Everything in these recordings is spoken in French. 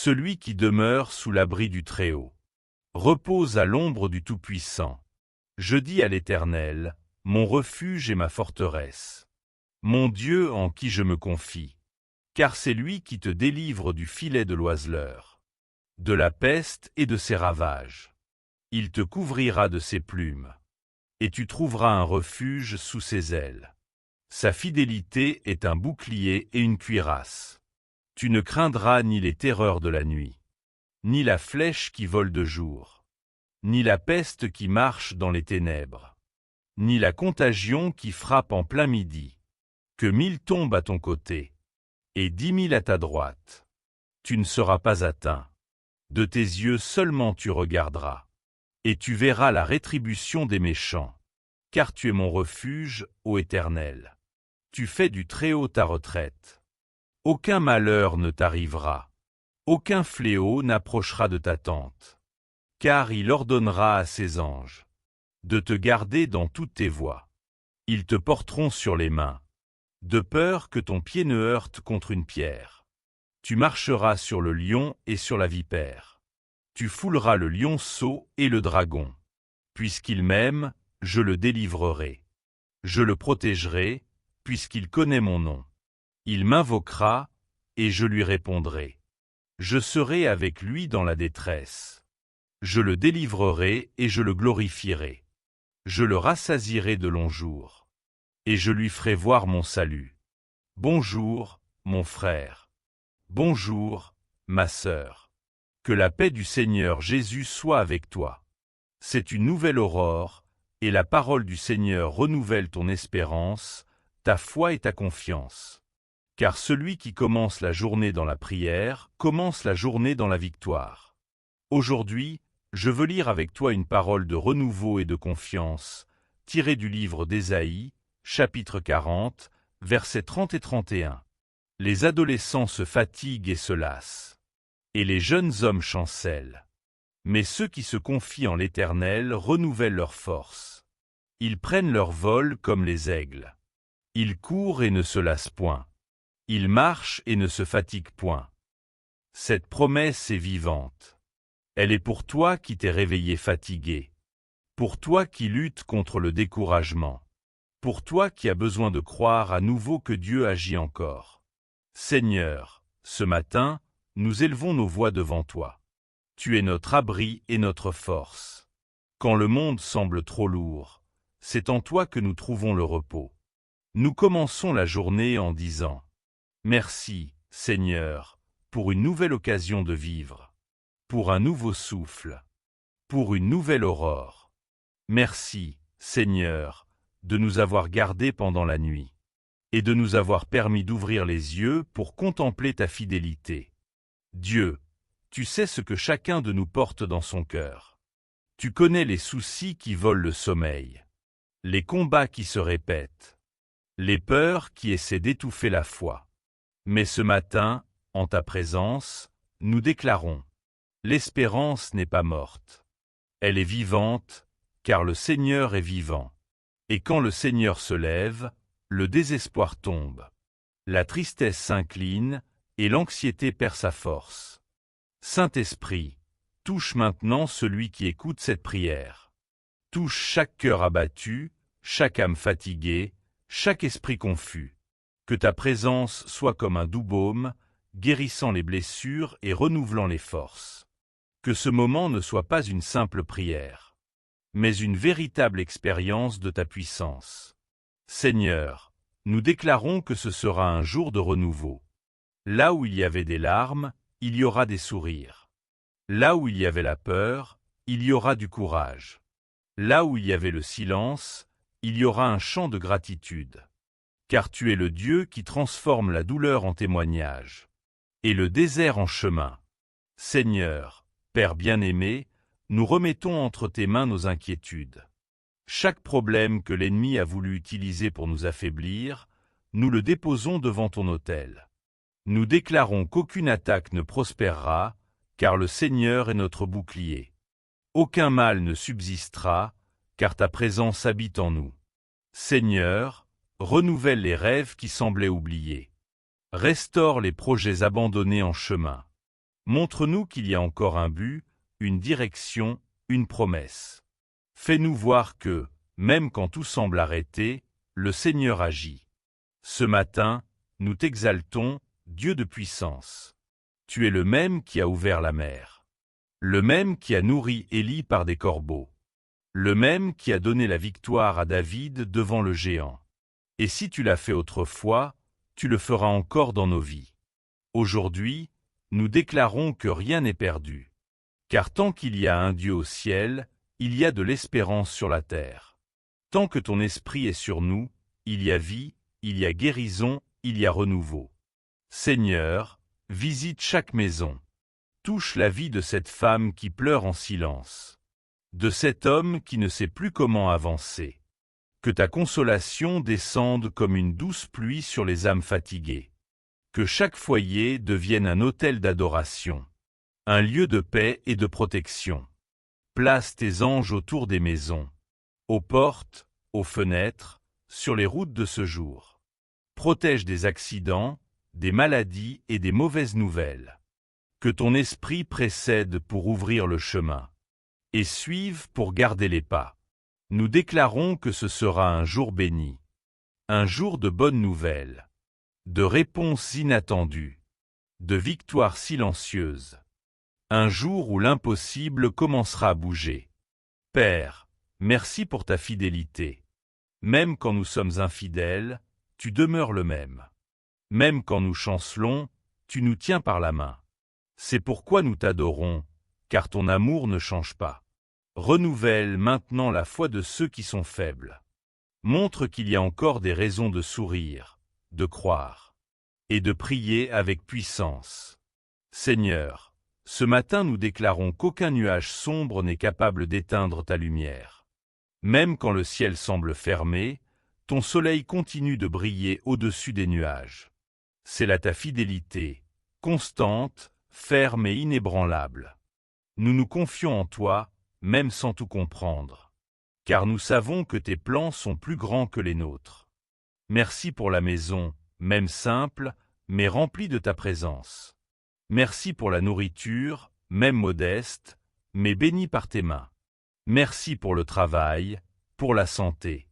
celui qui demeure sous l'abri du Très-Haut repose à l'ombre du Tout-Puissant. Je dis à l'Éternel, mon refuge et ma forteresse, mon Dieu en qui je me confie, car c'est lui qui te délivre du filet de l'oiseleur, de la peste et de ses ravages. Il te couvrira de ses plumes, et tu trouveras un refuge sous ses ailes. Sa fidélité est un bouclier et une cuirasse. Tu ne craindras ni les terreurs de la nuit, ni la flèche qui vole de jour, ni la peste qui marche dans les ténèbres, ni la contagion qui frappe en plein midi. Que 1000 tombent à ton côté, et 10 000 à ta droite. Tu ne seras pas atteint. De tes yeux seulement tu regarderas, et tu verras la rétribution des méchants. Car tu es mon refuge, ô Éternel. Tu fais du Très-Haut ta retraite. Aucun malheur ne t'arrivera. Aucun fléau n'approchera de ta tente. Car il ordonnera à ses anges de te garder dans toutes tes voies. Ils te porteront sur les mains, de peur que ton pied ne heurte contre une pierre. Tu marcheras sur le lion et sur la vipère. Tu fouleras le lionceau et le dragon. Puisqu'il m'aime, je le délivrerai. Je le protégerai, puisqu'il connaît mon nom. Il m'invoquera, et je lui répondrai. Je serai avec lui dans la détresse. Je le délivrerai et je le glorifierai. Je le rassasierai de longs jours, et je lui ferai voir mon salut. Bonjour, mon frère. Bonjour, ma sœur. Que la paix du Seigneur Jésus soit avec toi. C'est une nouvelle aurore, et la parole du Seigneur renouvelle ton espérance, ta foi et ta confiance. Car celui qui commence la journée dans la prière, commence la journée dans la victoire. Aujourd'hui, je veux lire avec toi une parole de renouveau et de confiance, tirée du livre d'Ésaïe, chapitre 40, versets 30 et 31. Les adolescents se fatiguent et se lassent, et les jeunes hommes chancellent. Mais ceux qui se confient en l'Éternel renouvellent leur force. Ils prennent leur vol comme les aigles. Ils courent et ne se lassent point. Ils marchent et ne se fatiguent point. Cette promesse est vivante. Elle est pour toi qui t'es réveillé fatigué, pour toi qui luttes contre le découragement, pour toi qui as besoin de croire à nouveau que Dieu agit encore. Seigneur, ce matin, nous élevons nos voix devant toi. Tu es notre abri et notre force. Quand le monde semble trop lourd, c'est en toi que nous trouvons le repos. Nous commençons la journée en disant « Merci, Seigneur, pour une nouvelle occasion de vivre. » Pour un nouveau souffle, pour une nouvelle aurore. Merci, Seigneur, de nous avoir gardés pendant la nuit, et de nous avoir permis d'ouvrir les yeux pour contempler ta fidélité. Dieu, tu sais ce que chacun de nous porte dans son cœur. Tu connais les soucis qui volent le sommeil, les combats qui se répètent, les peurs qui essaient d'étouffer la foi. Mais ce matin, en ta présence, nous déclarons: l'espérance n'est pas morte. Elle est vivante, car le Seigneur est vivant. Et quand le Seigneur se lève, le désespoir tombe. La tristesse s'incline, et l'anxiété perd sa force. Saint-Esprit, touche maintenant celui qui écoute cette prière. Touche chaque cœur abattu, chaque âme fatiguée, chaque esprit confus. Que ta présence soit comme un doux baume, guérissant les blessures et renouvelant les forces. Que ce moment ne soit pas une simple prière, mais une véritable expérience de ta puissance. Seigneur, nous déclarons que ce sera un jour de renouveau. Là où il y avait des larmes, il y aura des sourires. Là où il y avait la peur, il y aura du courage. Là où il y avait le silence, il y aura un chant de gratitude. Car tu es le Dieu qui transforme la douleur en témoignage, et le désert en chemin. Seigneur, Père bien-aimé, nous remettons entre tes mains nos inquiétudes. Chaque problème que l'ennemi a voulu utiliser pour nous affaiblir, nous le déposons devant ton autel. Nous déclarons qu'aucune attaque ne prospérera, car le Seigneur est notre bouclier. Aucun mal ne subsistera, car ta présence habite en nous. Seigneur, renouvelle les rêves qui semblaient oubliés. Restaure les projets abandonnés en chemin. Montre-nous qu'il y a encore un but, une direction, une promesse. Fais-nous voir que, même quand tout semble arrêté, le Seigneur agit. Ce matin, nous t'exaltons, Dieu de puissance. Tu es le même qui a ouvert la mer. Le même qui a nourri Élie par des corbeaux. Le même qui a donné la victoire à David devant le géant. Et si tu l'as fait autrefois, tu le feras encore dans nos vies. Aujourd'hui, nous déclarons que rien n'est perdu. Car tant qu'il y a un Dieu au ciel, il y a de l'espérance sur la terre. Tant que ton esprit est sur nous, il y a vie, il y a guérison, il y a renouveau. Seigneur, visite chaque maison. Touche la vie de cette femme qui pleure en silence. De cet homme qui ne sait plus comment avancer. Que ta consolation descende comme une douce pluie sur les âmes fatiguées. Que chaque foyer devienne un autel d'adoration. Un lieu de paix et de protection. Place tes anges autour des maisons. Aux portes, aux fenêtres, sur les routes de ce jour. Protège des accidents, des maladies et des mauvaises nouvelles. Que ton esprit précède pour ouvrir le chemin. Et suive pour garder les pas. Nous déclarons que ce sera un jour béni. Un jour de bonnes nouvelles. De réponses inattendues. De victoires silencieuses. Un jour où l'impossible commencera à bouger. Père, merci pour ta fidélité. Même quand nous sommes infidèles, tu demeures le même. Même quand nous chancelons, tu nous tiens par la main. C'est pourquoi nous t'adorons, car ton amour ne change pas. Renouvelle maintenant la foi de ceux qui sont faibles. Montre qu'il y a encore des raisons de sourire, de croire, et de prier avec puissance. Seigneur, ce matin nous déclarons qu'aucun nuage sombre n'est capable d'éteindre ta lumière. Même quand le ciel semble fermé, ton soleil continue de briller au-dessus des nuages. C'est là ta fidélité, constante, ferme et inébranlable. Nous nous confions en toi, même sans tout comprendre. Car nous savons que tes plans sont plus grands que les nôtres. Merci pour la maison, même simple, mais remplie de ta présence. Merci pour la nourriture, même modeste, mais bénie par tes mains. Merci pour le travail, pour la santé,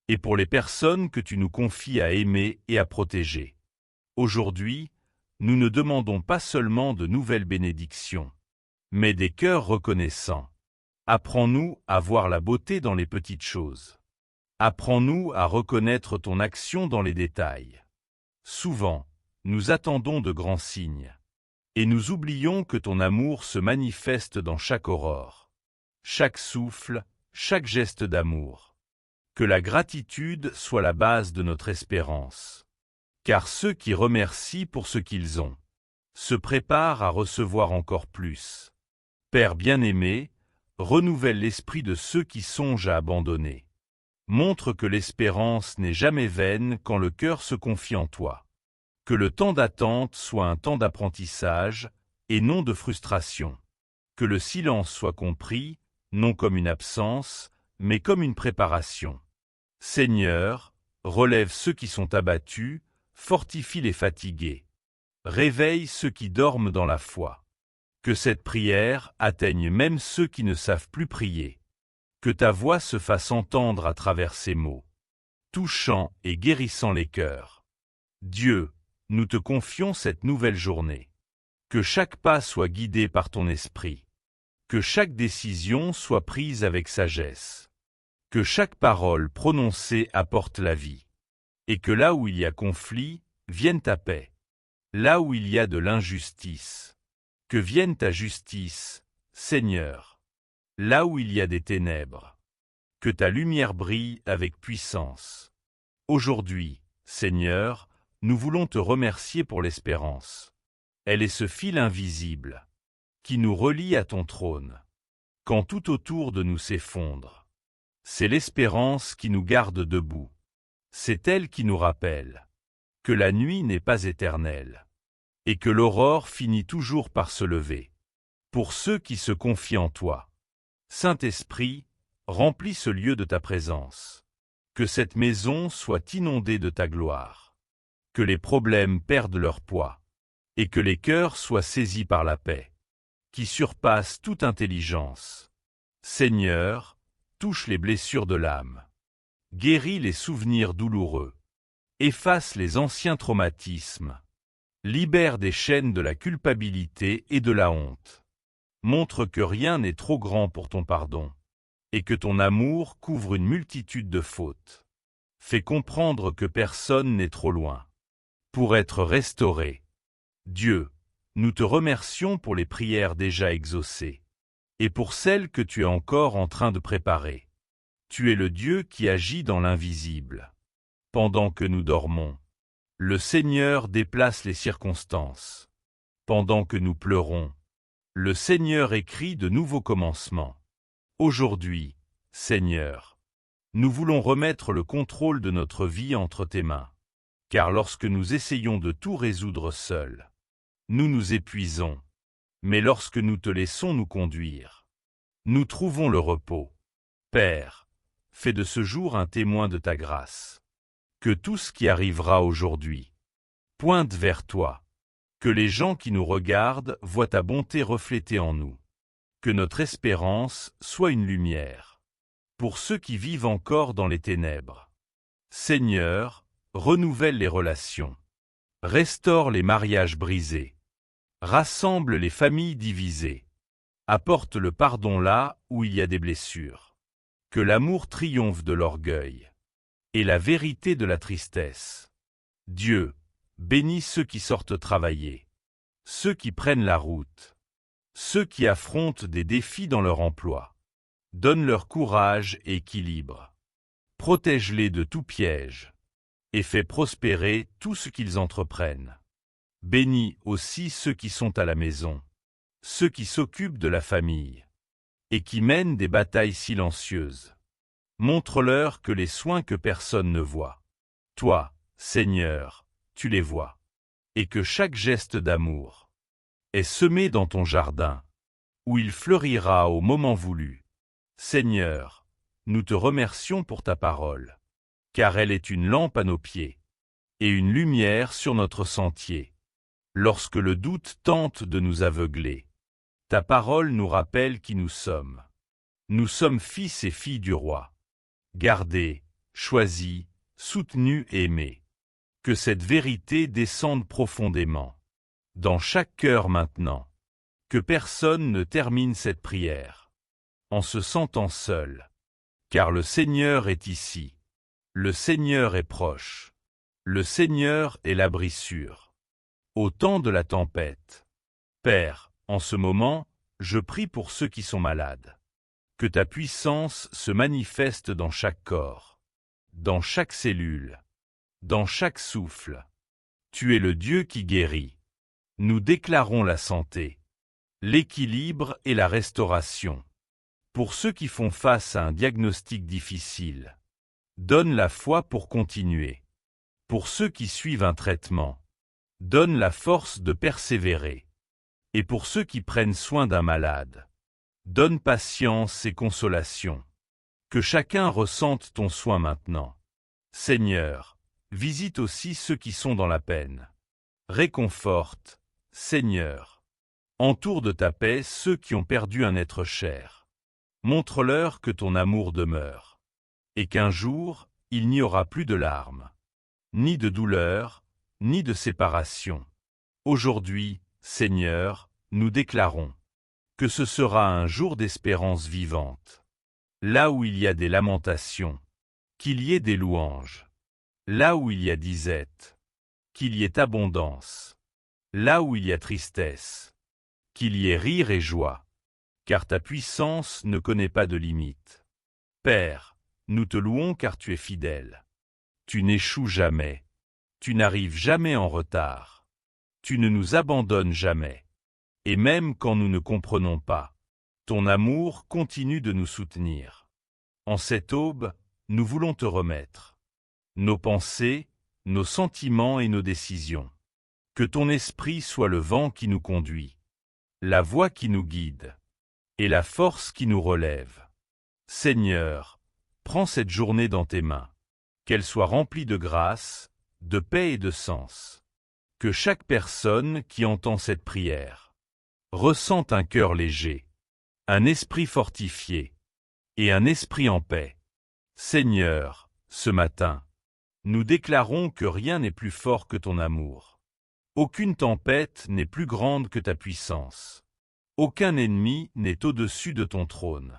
et pour les personnes que tu nous confies à aimer et à protéger. Aujourd'hui, nous ne demandons pas seulement de nouvelles bénédictions, mais des cœurs reconnaissants. Apprends-nous à voir la beauté dans les petites choses. Apprends-nous à reconnaître ton action dans les détails. Souvent, nous attendons de grands signes, et nous oublions que ton amour se manifeste dans chaque aurore, chaque souffle, chaque geste d'amour. Que la gratitude soit la base de notre espérance. Car ceux qui remercient pour ce qu'ils ont, se préparent à recevoir encore plus. Père bien-aimé, renouvelle l'esprit de ceux qui songent à abandonner. Montre que l'espérance n'est jamais vaine quand le cœur se confie en toi. Que le temps d'attente soit un temps d'apprentissage et non de frustration. Que le silence soit compris, non comme une absence, mais comme une préparation. Seigneur, relève ceux qui sont abattus, fortifie les fatigués. Réveille ceux qui dorment dans la foi. Que cette prière atteigne même ceux qui ne savent plus prier. Que ta voix se fasse entendre à travers ces mots, touchant et guérissant les cœurs. Dieu, nous te confions cette nouvelle journée. Que chaque pas soit guidé par ton esprit. Que chaque décision soit prise avec sagesse. Que chaque parole prononcée apporte la vie. Et que là où il y a conflit, vienne ta paix. Là où il y a de l'injustice, que vienne ta justice, Seigneur. Là où il y a des ténèbres, que ta lumière brille avec puissance. Aujourd'hui, Seigneur, nous voulons te remercier pour l'espérance. Elle est ce fil invisible qui nous relie à ton trône, quand tout autour de nous s'effondre. C'est l'espérance qui nous garde debout. C'est elle qui nous rappelle que la nuit n'est pas éternelle et que l'aurore finit toujours par se lever. Pour ceux qui se confient en toi, Saint-Esprit, remplis ce lieu de ta présence. Que cette maison soit inondée de ta gloire. Que les problèmes perdent leur poids. et que les cœurs soient saisis par la paix, qui surpasse toute intelligence. Seigneur, touche les blessures de l'âme, guéris les souvenirs douloureux, efface les anciens traumatismes, libère des chaînes de la culpabilité et de la honte. Montre que rien n'est trop grand pour ton pardon, et que ton amour couvre une multitude de fautes. Fais comprendre que personne n'est trop loin pour être restauré. Dieu, nous te remercions pour les prières déjà exaucées, et pour celles que tu es encore en train de préparer. Tu es le Dieu qui agit dans l'invisible. Pendant que nous dormons, le Seigneur déplace les circonstances. Pendant que nous pleurons, le Seigneur écrit de nouveaux commencements. Aujourd'hui, Seigneur, nous voulons remettre le contrôle de notre vie entre tes mains. Car lorsque nous essayons de tout résoudre seuls, nous nous épuisons. Mais lorsque nous te laissons nous conduire, nous trouvons le repos. Père, fais de ce jour un témoin de ta grâce. Que tout ce qui arrivera aujourd'hui pointe vers toi. Que les gens qui nous regardent voient ta bonté reflétée en nous. Que notre espérance soit une lumière pour ceux qui vivent encore dans les ténèbres. Seigneur, renouvelle les relations. Restaure les mariages brisés. Rassemble les familles divisées. Apporte le pardon là où il y a des blessures. Que l'amour triomphe de l'orgueil et la vérité de la tristesse. Dieu, bénis ceux qui sortent travailler, ceux qui prennent la route, ceux qui affrontent des défis dans leur emploi. Donne leur courage et équilibre. Protège-les de tout piège et fais prospérer tout ce qu'ils entreprennent. Bénis aussi ceux qui sont à la maison, ceux qui s'occupent de la famille et qui mènent des batailles silencieuses. Montre-leur que les soins que personne ne voit, toi, Seigneur, tu les vois, et que chaque geste d'amour est semé dans ton jardin, où il fleurira au moment voulu. Seigneur, nous te remercions pour ta parole, car elle est une lampe à nos pieds et une lumière sur notre sentier. Lorsque le doute tente de nous aveugler, ta parole nous rappelle qui nous sommes. Nous sommes fils et filles du roi, gardés, choisis, soutenus et aimés. Que cette vérité descende profondément dans chaque cœur maintenant. Que personne ne termine cette prière en se sentant seul, car le Seigneur est ici. Le Seigneur est proche. Le Seigneur est l'abri sûr. Au temps de la tempête. Père, en ce moment, je prie pour ceux qui sont malades. Que ta puissance se manifeste dans chaque corps, dans chaque cellule, dans chaque souffle. Tu es le Dieu qui guérit. Nous déclarons la santé, l'équilibre et la restauration. Pour ceux qui font face à un diagnostic difficile, donne la foi pour continuer. Pour ceux qui suivent un traitement, donne la force de persévérer. Et pour ceux qui prennent soin d'un malade, donne patience et consolation. Que chacun ressente ton soin maintenant. Seigneur, visite aussi ceux qui sont dans la peine. Réconforte, Seigneur. Entoure de ta paix ceux qui ont perdu un être cher. Montre-leur que ton amour demeure, et qu'un jour, il n'y aura plus de larmes, ni de douleur, ni de séparation. Aujourd'hui, Seigneur, nous déclarons que ce sera un jour d'espérance vivante. Là où il y a des lamentations, qu'il y ait des louanges. Là où il y a disette, qu'il y ait abondance. Là où il y a tristesse, qu'il y ait rire et joie. Car ta puissance ne connaît pas de limite. Père, nous te louons car tu es fidèle. Tu n'échoues jamais. Tu n'arrives jamais en retard. Tu ne nous abandonnes jamais. Et même quand nous ne comprenons pas, ton amour continue de nous soutenir. En cette aube, nous voulons te remettre nos pensées, nos sentiments et nos décisions. Que ton esprit soit le vent qui nous conduit, la voie qui nous guide, et la force qui nous relève. Seigneur, prends cette journée dans tes mains, qu'elle soit remplie de grâce, de paix et de sens. Que chaque personne qui entend cette prière ressente un cœur léger, un esprit fortifié et un esprit en paix. Seigneur, ce matin, nous déclarons que rien n'est plus fort que ton amour. Aucune tempête n'est plus grande que ta puissance. Aucun ennemi n'est au-dessus de ton trône.